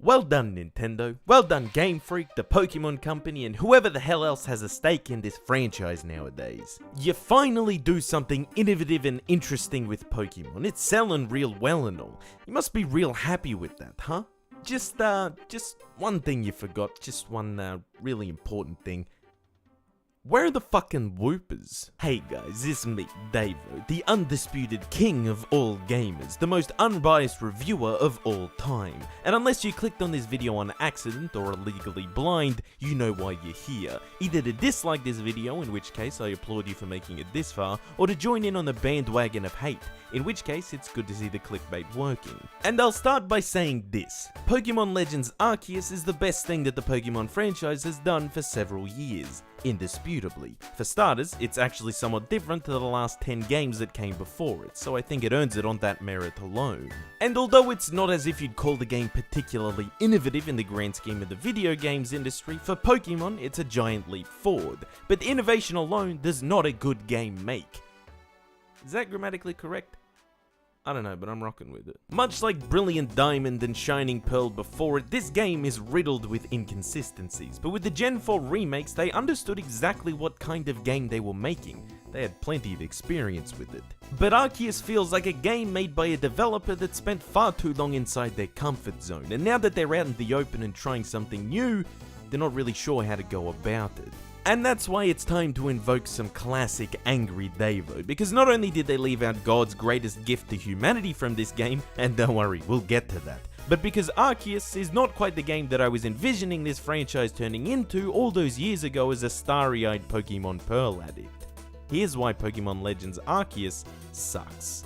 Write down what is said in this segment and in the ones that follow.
Well done, Nintendo. Well done, Game Freak, the Pokemon Company, and whoever the hell else has a stake in this franchise nowadays. You finally do something innovative and interesting with Pokemon. It's selling real well and all. You must be real happy with that, huh? Just one thing you forgot. Just one, really important thing. Where are the fucking whoopers? Hey guys, it's me, Davo, the undisputed king of all gamers, the most unbiased reviewer of all time. And unless you clicked on this video on accident or are legally blind, you know why you're here. Either to dislike this video, in which case I applaud you for making it this far, or to join in on the bandwagon of hate, in which case it's good to see the clickbait working. And I'll start by saying this. Pokemon Legends Arceus is the best thing that the Pokemon franchise has done for several years. Indisputably. For starters, it's actually somewhat different to the last 10 games that came before it, so I think it earns it on that merit alone. And although it's not as if you'd call the game particularly innovative in the grand scheme of the video games industry, for Pokemon it's a giant leap forward. But innovation alone does not a good game make. Is that grammatically correct? I don't know, but I'm rocking with it. Much like Brilliant Diamond and Shining Pearl before it, this game is riddled with inconsistencies, but with the Gen 4 remakes, they understood exactly what kind of game they were making. They had plenty of experience with it. But Arceus feels like a game made by a developer that spent far too long inside their comfort zone, and now that they're out in the open and trying something new, they're not really sure how to go about it. And that's why it's time to invoke some classic angry Davo, because not only did they leave out God's greatest gift to humanity from this game, and don't worry, we'll get to that, but because Arceus is not quite the game that I was envisioning this franchise turning into all those years ago as a starry-eyed Pokemon Pearl addict. Here's why Pokemon Legends Arceus sucks.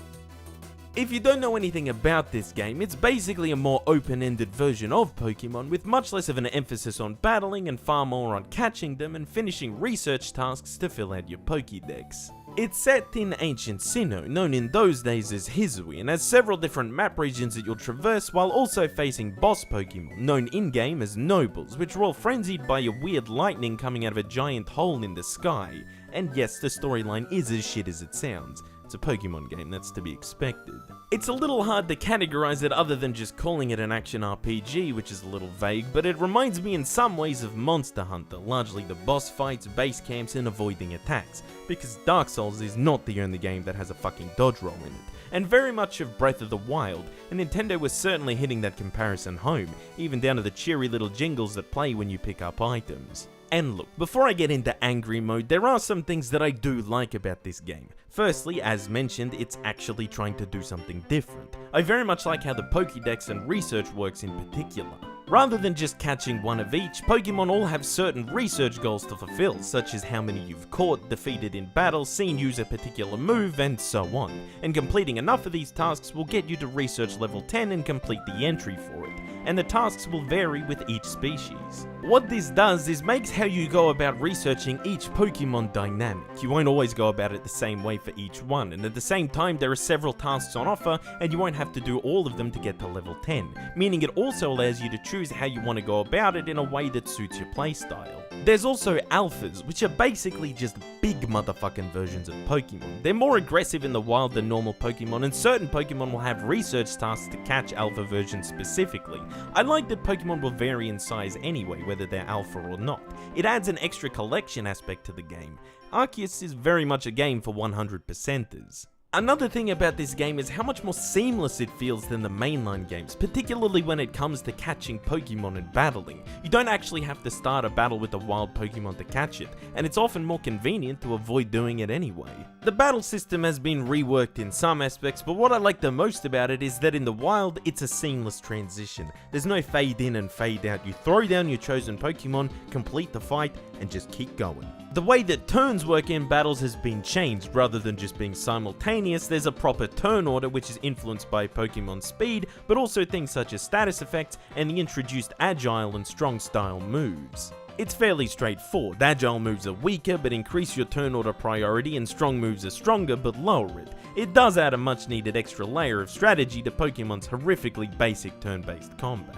If you don't know anything about this game, it's basically a more open-ended version of Pokemon with much less of an emphasis on battling and far more on catching them and finishing research tasks to fill out your Pokédex. It's set in ancient Sinnoh, known in those days as Hisui, and has several different map regions that you'll traverse while also facing boss Pokemon, known in-game as Nobles, which are all frenzied by a weird lightning coming out of a giant hole in the sky. And yes, the storyline is as shit as it sounds. It's a Pokemon game, that's to be expected. It's a little hard to categorize it other than just calling it an action RPG, which is a little vague, but it reminds me in some ways of Monster Hunter, largely the boss fights, base camps, and avoiding attacks, because Dark Souls is not the only game that has a fucking dodge roll in it, and very much of Breath of the Wild, and Nintendo was certainly hitting that comparison home, even down to the cheery little jingles that play when you pick up items. And look, before I get into angry mode, there are some things that I do like about this game. Firstly, as mentioned, it's actually trying to do something different. I very much like how the Pokédex and research works in particular. Rather than just catching one of each, Pokemon all have certain research goals to fulfill, such as how many you've caught, defeated in battle, seen use a particular move, and so on. And completing enough of these tasks will get you to research level 10 and complete the entry for it. And the tasks will vary with each species. What this does is makes how you go about researching each Pokemon dynamic. You won't always go about it the same way for each one, and at the same time there are several tasks on offer and you won't have to do all of them to get to level 10, meaning it also allows you to choose how you want to go about it in a way that suits your playstyle. There's also alphas, which are basically just big motherfucking versions of Pokemon. They're more aggressive in the wild than normal Pokemon, and certain Pokemon will have research tasks to catch alpha versions specifically. I like that Pokemon will vary in size anyway, whether they're alpha or not. It adds an extra collection aspect to the game. Arceus is very much a game for 100%ers. Another thing about this game is how much more seamless it feels than the mainline games, particularly when it comes to catching Pokemon and battling. You don't actually have to start a battle with a wild Pokemon to catch it, and it's often more convenient to avoid doing it anyway. The battle system has been reworked in some aspects, but what I like the most about it is that in the wild, it's a seamless transition. There's no fade in and fade out. You throw down your chosen Pokemon, complete the fight, and just keep going. The way that turns work in battles has been changed. Rather than just being simultaneous, there's a proper turn order which is influenced by Pokemon speed, but also things such as status effects and the introduced agile and strong style moves. It's fairly straightforward. Agile moves are weaker but increase your turn order priority, and strong moves are stronger but lower it. It does add a much needed extra layer of strategy to Pokemon's horrifically basic turn-based combat.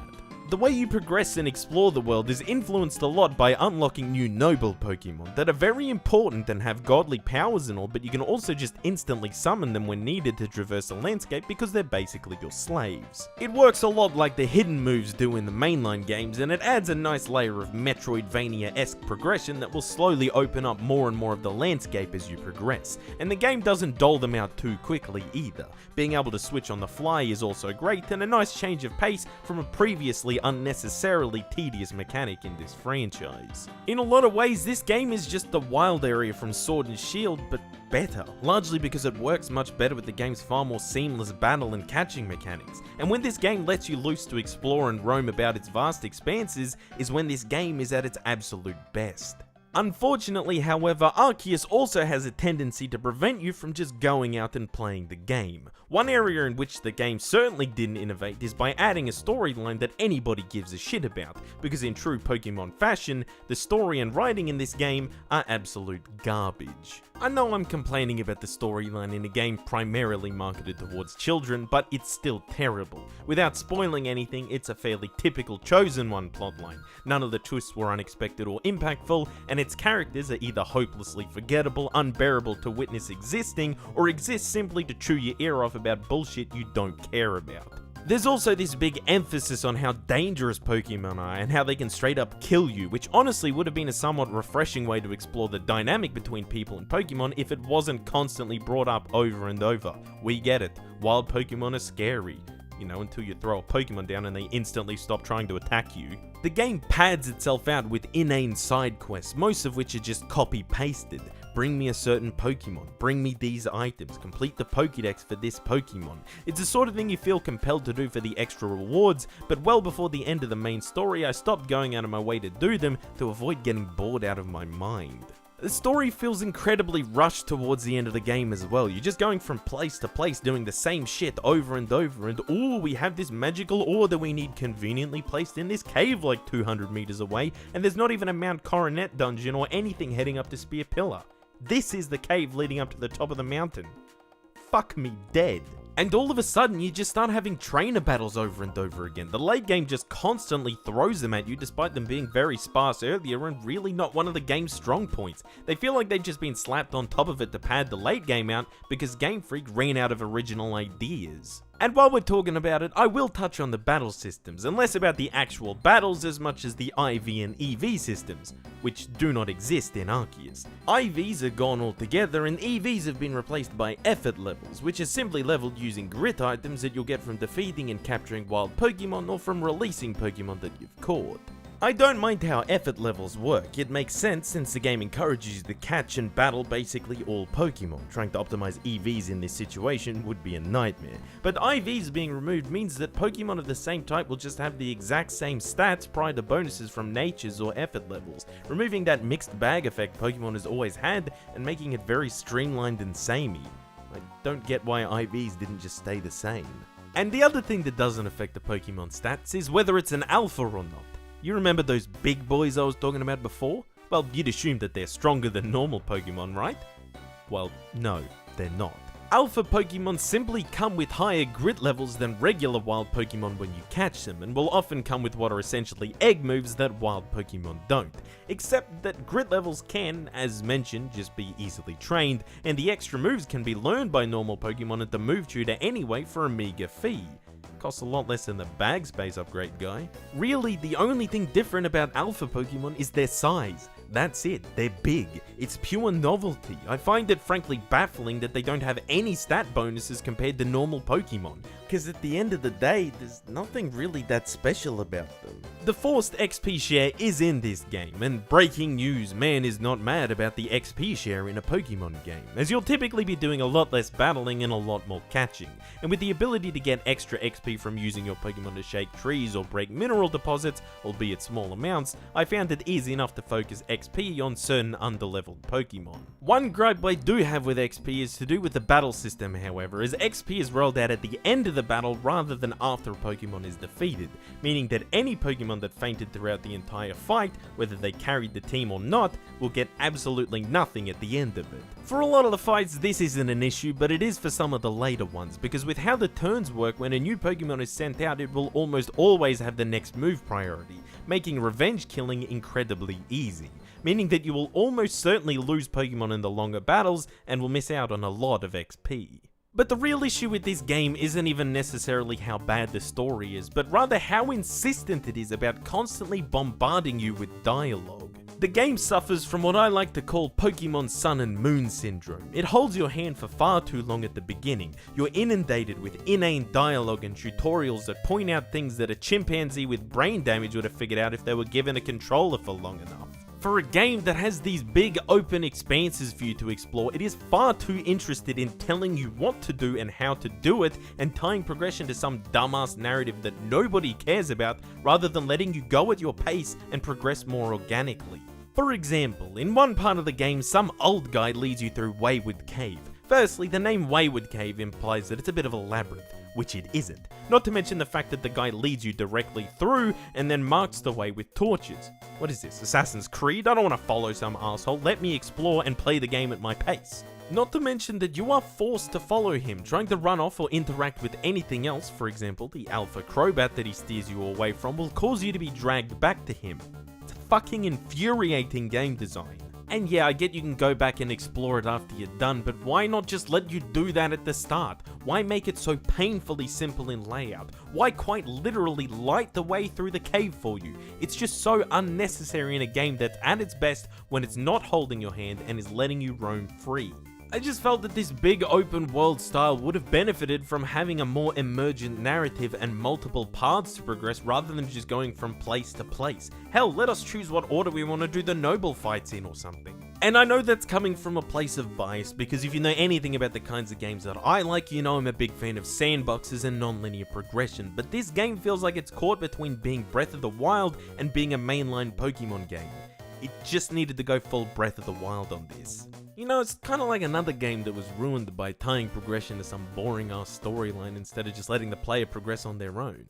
The way you progress and explore the world is influenced a lot by unlocking new noble Pokemon that are very important and have godly powers and all, but you can also just instantly summon them when needed to traverse a landscape because they're basically your slaves. It works a lot like the hidden moves do in the mainline games, and it adds a nice layer of Metroidvania-esque progression that will slowly open up more and more of the landscape as you progress, and the game doesn't dole them out too quickly either. Being able to switch on the fly is also great, and a nice change of pace from a previously unnecessarily tedious mechanic in this franchise. In a lot of ways, this game is just the wild area from Sword and Shield, but better, largely because it works much better with the game's far more seamless battle and catching mechanics. And when this game lets you loose to explore and roam about its vast expanses, is when this game is at its absolute best. Unfortunately, however, Arceus also has a tendency to prevent you from just going out and playing the game. One area in which the game certainly didn't innovate is by adding a storyline that anybody gives a shit about, because in true Pokemon fashion, the story and writing in this game are absolute garbage. I know I'm complaining about the storyline in a game primarily marketed towards children, but it's still terrible. Without spoiling anything, it's a fairly typical Chosen One plotline. None of the twists were unexpected or impactful, and its characters are either hopelessly forgettable, unbearable to witness existing, or exist simply to chew your ear off about bullshit you don't care about. There's also this big emphasis on how dangerous Pokemon are and how they can straight up kill you, which honestly would have been a somewhat refreshing way to explore the dynamic between people and Pokemon if it wasn't constantly brought up over and over. We get it, wild Pokemon are scary. You know, until you throw a Pokemon down and they instantly stop trying to attack you. The game pads itself out with inane side quests, most of which are just copy-pasted. Bring me a certain Pokemon, bring me these items, complete the Pokédex for this Pokemon. It's the sort of thing you feel compelled to do for the extra rewards, but well before the end of the main story, I stopped going out of my way to do them to avoid getting bored out of my mind. The story feels incredibly rushed towards the end of the game as well. You're just going from place to place doing the same shit over and over, and ooh, we have this magical ore that we need conveniently placed in this cave like 200 meters away, and there's not even a Mount Coronet dungeon or anything heading up to Spear Pillar. This is the cave leading up to the top of the mountain. Fuck me dead. And all of a sudden, you just start having trainer battles over and over again. The late game just constantly throws them at you, despite them being very sparse earlier and really not one of the game's strong points. They feel like they've just been slapped on top of it to pad the late game out because Game Freak ran out of original ideas. And while we're talking about it, I will touch on the battle systems, and less about the actual battles as much as the IV and EV systems, which do not exist in Arceus. IVs are gone altogether, and EVs have been replaced by effort levels, which are simply leveled using grit items that you'll get from defeating and capturing wild Pokemon or from releasing Pokemon that you've caught. I don't mind how effort levels work. It makes sense since the game encourages you to catch and battle basically all Pokemon. Trying to optimize EVs in this situation would be a nightmare. But IVs being removed means that Pokemon of the same type will just have the exact same stats prior to bonuses from natures or effort levels, removing that mixed bag effect Pokemon has always had and making it very streamlined and samey. I don't get why IVs didn't just stay the same. And the other thing that doesn't affect the Pokemon stats is whether it's an alpha or not. You remember those big boys I was talking about before? Well, you'd assume that they're stronger than normal Pokemon, right? Well, no, they're not. Alpha Pokemon simply come with higher grit levels than regular wild Pokemon when you catch them, and will often come with what are essentially egg moves that wild Pokemon don't. Except that grit levels can, as mentioned, just be easily trained, and the extra moves can be learned by normal Pokemon at the move tutor anyway for a meager fee. Costs a lot less than the bag space upgrade guy. Really, the only thing different about alpha Pokemon is their size. That's it, they're big. It's pure novelty. I find it frankly baffling that they don't have any stat bonuses compared to normal Pokemon, because at the end of the day, there's nothing really that special about them. The forced XP share is in this game, and breaking news, man is not mad about the XP share in a Pokemon game, as you'll typically be doing a lot less battling and a lot more catching, and with the ability to get extra XP from using your Pokemon to shake trees or break mineral deposits, albeit small amounts, I found it easy enough to focus XP on certain underleveled Pokemon. One gripe I do have with XP is to do with the battle system, however, as XP is rolled out at the end of the battle rather than after a Pokemon is defeated, meaning that any Pokemon that fainted throughout the entire fight, whether they carried the team or not, will get absolutely nothing at the end of it. For a lot of the fights this isn't an issue, but it is for some of the later ones, because with how the turns work, when a new Pokemon is sent out, it will almost always have the next move priority, making revenge killing incredibly easy, meaning that you will almost certainly lose Pokemon in the longer battles and will miss out on a lot of XP. But the real issue with this game isn't even necessarily how bad the story is, but rather how insistent it is about constantly bombarding you with dialogue. The game suffers from what I like to call Pokemon Sun and Moon syndrome. It holds your hand for far too long at the beginning. You're inundated with inane dialogue and tutorials that point out things that a chimpanzee with brain damage would have figured out if they were given a controller for long enough. For a game that has these big open expanses for you to explore, it is far too interested in telling you what to do and how to do it, and tying progression to some dumbass narrative that nobody cares about, rather than letting you go at your pace and progress more organically. For example, in one part of the game, some old guy leads you through Wayward Cave. Firstly, the name Wayward Cave implies that it's a bit of a labyrinth, which it isn't. Not to mention the fact that the guy leads you directly through and then marks the way with torches. What is this, Assassin's Creed? I don't want to follow some asshole. Let me explore and play the game at my pace. Not to mention that you are forced to follow him. Trying to run off or interact with anything else, for example the Alpha Crobat that he steers you away from, will cause you to be dragged back to him. It's fucking infuriating game design. And yeah, I get you can go back and explore it after you're done, but why not just let you do that at the start? Why make it so painfully simple in layout? Why quite literally light the way through the cave for you? It's just so unnecessary in a game that's at its best when it's not holding your hand and is letting you roam free. I just felt that this big open world style would have benefited from having a more emergent narrative and multiple paths to progress rather than just going from place to place. Hell, let us choose what order we want to do the noble fights in or something. And I know that's coming from a place of bias, because if you know anything about the kinds of games that I like, you know I'm a big fan of sandboxes and non-linear progression, but this game feels like it's caught between being Breath of the Wild and being a mainline Pokemon game. It just needed to go full Breath of the Wild on this. You know, it's kind of like another game that was ruined by tying progression to some boring ass storyline instead of just letting the player progress on their own.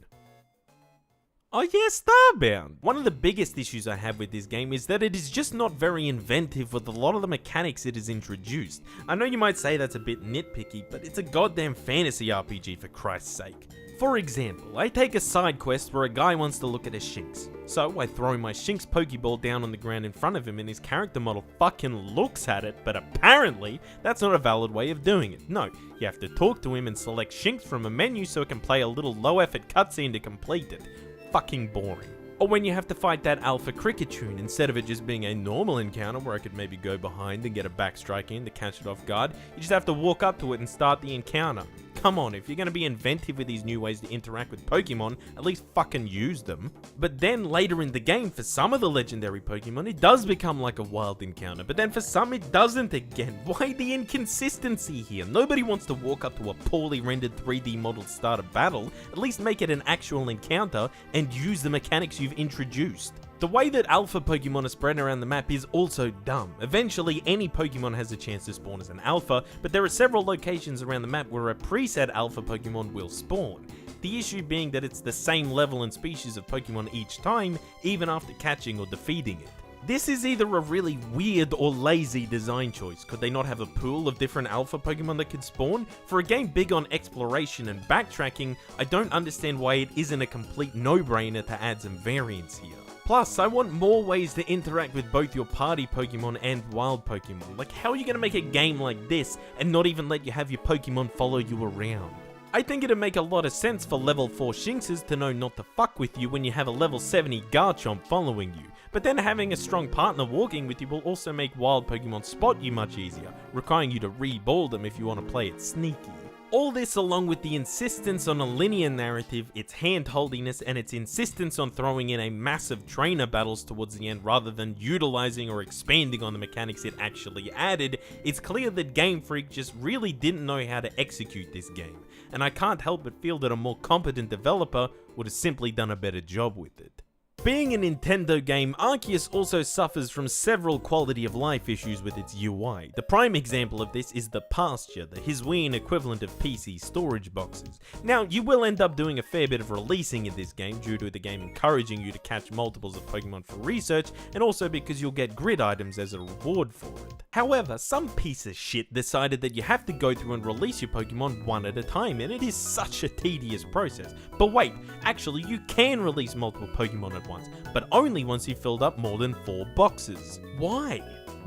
Oh yeah, Starbound! One of the biggest issues I have with this game is that it is just not very inventive with a lot of the mechanics it has introduced. I know you might say that's a bit nitpicky, but it's a goddamn fantasy RPG for Christ's sake. For example, I take a side quest where a guy wants to look at a Shinx. So I throw my Shinx Pokeball down on the ground in front of him and his character model fucking looks at it, but apparently that's not a valid way of doing it. No, you have to talk to him and select Shinx from a menu so it can play a little low effort cutscene to complete it. Fucking boring. Or when you have to fight that Alpha Cricketune, instead of it just being a normal encounter where I could maybe go behind and get a backstrike in to catch it off guard, you just have to walk up to it and start the encounter. Come on, if you're going to be inventive with these new ways to interact with Pokemon, at least fucking use them. But then later in the game, for some of the legendary Pokemon, it does become like a wild encounter, but then for some it doesn't again. Why the inconsistency here? Nobody wants to walk up to a poorly rendered 3D model start a battle. At least make it an actual encounter and use the mechanics you've introduced. The way that alpha Pokemon are spread around the map is also dumb. Eventually, any Pokemon has a chance to spawn as an alpha, but there are several locations around the map where a preset alpha Pokemon will spawn. The issue being that it's the same level and species of Pokemon each time, even after catching or defeating it. This is either a really weird or lazy design choice. Could they not have a pool of different alpha Pokemon that could spawn? For a game big on exploration and backtracking, I don't understand why it isn't a complete no-brainer to add some variance here. Plus, I want more ways to interact with both your party Pokemon and wild Pokemon. Like, how are you going to make a game like this and not even let you have your Pokemon follow you around? I think it'd make a lot of sense for level 4 Shinxes to know not to fuck with you when you have a level 70 Garchomp following you. But then having a strong partner walking with you will also make wild Pokemon spot you much easier, requiring you to re-ball them if you want to play it sneaky. All this along with the insistence on a linear narrative, its hand-holdiness, and its insistence on throwing in a massive trainer battles towards the end rather than utilizing or expanding on the mechanics it actually added, it's clear that Game Freak just really didn't know how to execute this game, and I can't help but feel that a more competent developer would have simply done a better job with it. Being a Nintendo game, Arceus also suffers from several quality of life issues with its UI. The prime example of this is the Pasture, the Hisuian equivalent of PC storage boxes. Now, you will end up doing a fair bit of releasing in this game due to the game encouraging you to catch multiples of Pokemon for research, and also because you'll get grid items as a reward for it. However, some piece of shit decided that you have to go through and release your Pokemon one at a time, and it is such a tedious process. But wait, actually you can release multiple Pokemon at once, but only once you've filled up more than 4 boxes. Why?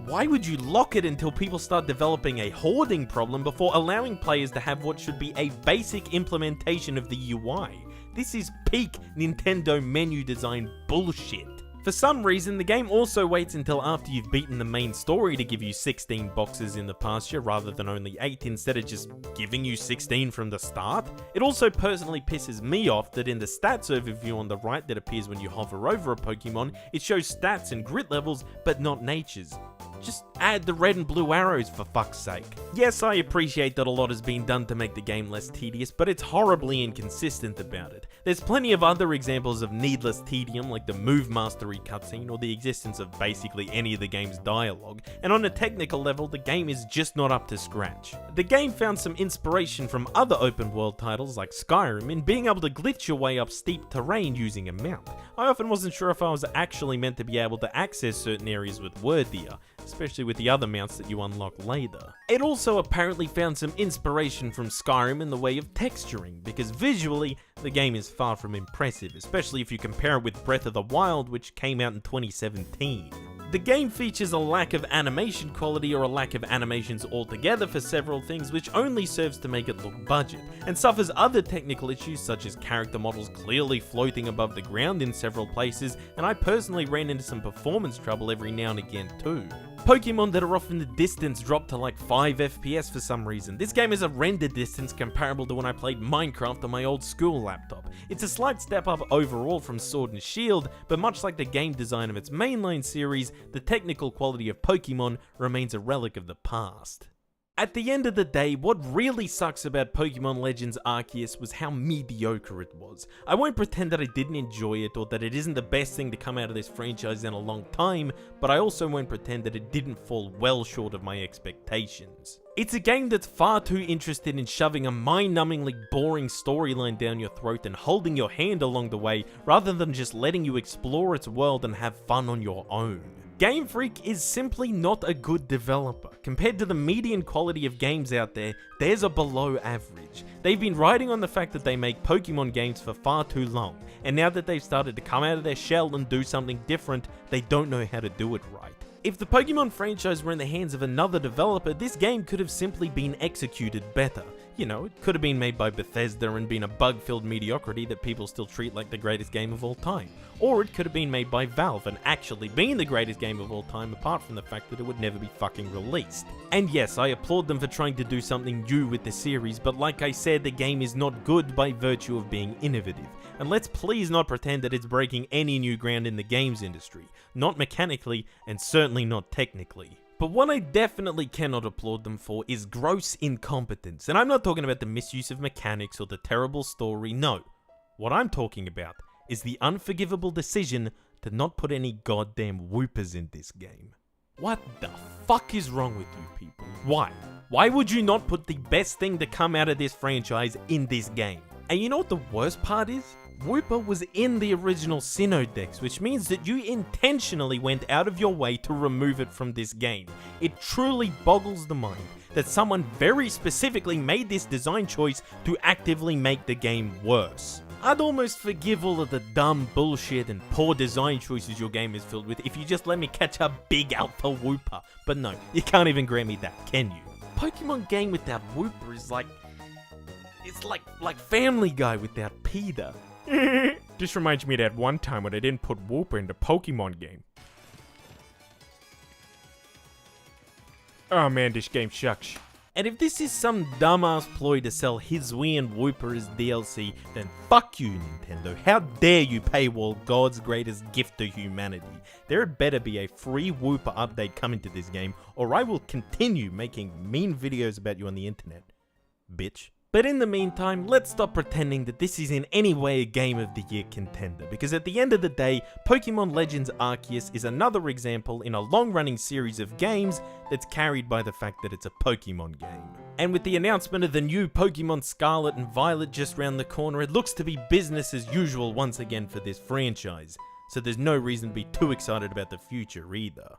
Why would you lock it until people start developing a hoarding problem before allowing players to have what should be a basic implementation of the UI? This is peak Nintendo menu design bullshit. For some reason, the game also waits until after you've beaten the main story to give you 16 boxes in the Pasture rather than only 8, instead of just giving you 16 from the start. It also personally pisses me off that in the stats overview on the right that appears when you hover over a Pokemon, it shows stats and grit levels, but not nature's. Just add the red and blue arrows for fuck's sake. Yes, I appreciate that a lot has been done to make the game less tedious, but it's horribly inconsistent about it. There's plenty of other examples of needless tedium, like the Move Mastery cutscene or the existence of basically any of the game's dialogue, and on a technical level, the game is just not up to scratch. The game found some inspiration from other open world titles like Skyrim in being able to glitch your way up steep terrain using a mount. I often wasn't sure if I was actually meant to be able to access certain areas with word deer, especially with the other mounts that you unlock later. It also apparently found some inspiration from Skyrim in the way of texturing, because visually, the game is far from impressive, especially if you compare it with Breath of the Wild, which came out in 2017. The game features a lack of animation quality or a lack of animations altogether for several things, which only serves to make it look budget, and suffers other technical issues such as character models clearly floating above the ground in several places, and I personally ran into some performance trouble every now and again too. Pokemon that are off in the distance drop to like 5 FPS for some reason. This game has a render distance comparable to when I played Minecraft on my old school laptop. It's a slight step up overall from Sword and Shield, but much like the game design of its mainline series, the technical quality of Pokemon remains a relic of the past. At the end of the day, what really sucks about Pokemon Legends Arceus was how mediocre it was. I won't pretend that I didn't enjoy it or that it isn't the best thing to come out of this franchise in a long time, but I also won't pretend that it didn't fall well short of my expectations. It's a game that's far too interested in shoving a mind-numbingly boring storyline down your throat and holding your hand along the way, rather than just letting you explore its world and have fun on your own. Game Freak is simply not a good developer. Compared to the median quality of games out there, theirs are below average. They've been riding on the fact that they make Pokemon games for far too long, and now that they've started to come out of their shell and do something different, they don't know how to do it right. If the Pokemon franchise were in the hands of another developer, this game could have simply been executed better. You know, it could have been made by Bethesda and been a bug-filled mediocrity that people still treat like the greatest game of all time. Or it could have been made by Valve and actually been the greatest game of all time, apart from the fact that it would never be fucking released. And yes, I applaud them for trying to do something new with the series, but like I said, the game is not good by virtue of being innovative. And let's please not pretend that it's breaking any new ground in the games industry. Not mechanically, and certainly not technically. But what I definitely cannot applaud them for is gross incompetence. And I'm not talking about the misuse of mechanics or the terrible story, no. What I'm talking about is the unforgivable decision to not put any goddamn whoopers in this game. What the fuck is wrong with you people? Why? Why would you not put the best thing to come out of this franchise in this game? And you know what the worst part is? Wooper was in the original Sinnoh Dex, which means that you intentionally went out of your way to remove it from this game. It truly boggles the mind that someone very specifically made this design choice to actively make the game worse. I'd almost forgive all of the dumb bullshit and poor design choices your game is filled with if you just let me catch a big alpha Wooper. But no, you can't even grant me that, can you? Pokemon game without Wooper is like... it's like Family Guy without Peter. This reminds me of that one time when I didn't put Wooper in the Pokemon game. Oh man, this game sucks. And if this is some dumbass ploy to sell Hisuian Wooper as DLC, then fuck you, Nintendo. How dare you paywall God's greatest gift to humanity? There had better be a free Wooper update coming to this game, or I will continue making mean videos about you on the internet. Bitch. But in the meantime, let's stop pretending that this is in any way a Game of the Year contender, because at the end of the day, Pokemon Legends Arceus is another example in a long-running series of games that's carried by the fact that it's a Pokemon game. And with the announcement of the new Pokemon Scarlet and Violet just round the corner, it looks to be business as usual once again for this franchise, so there's no reason to be too excited about the future either.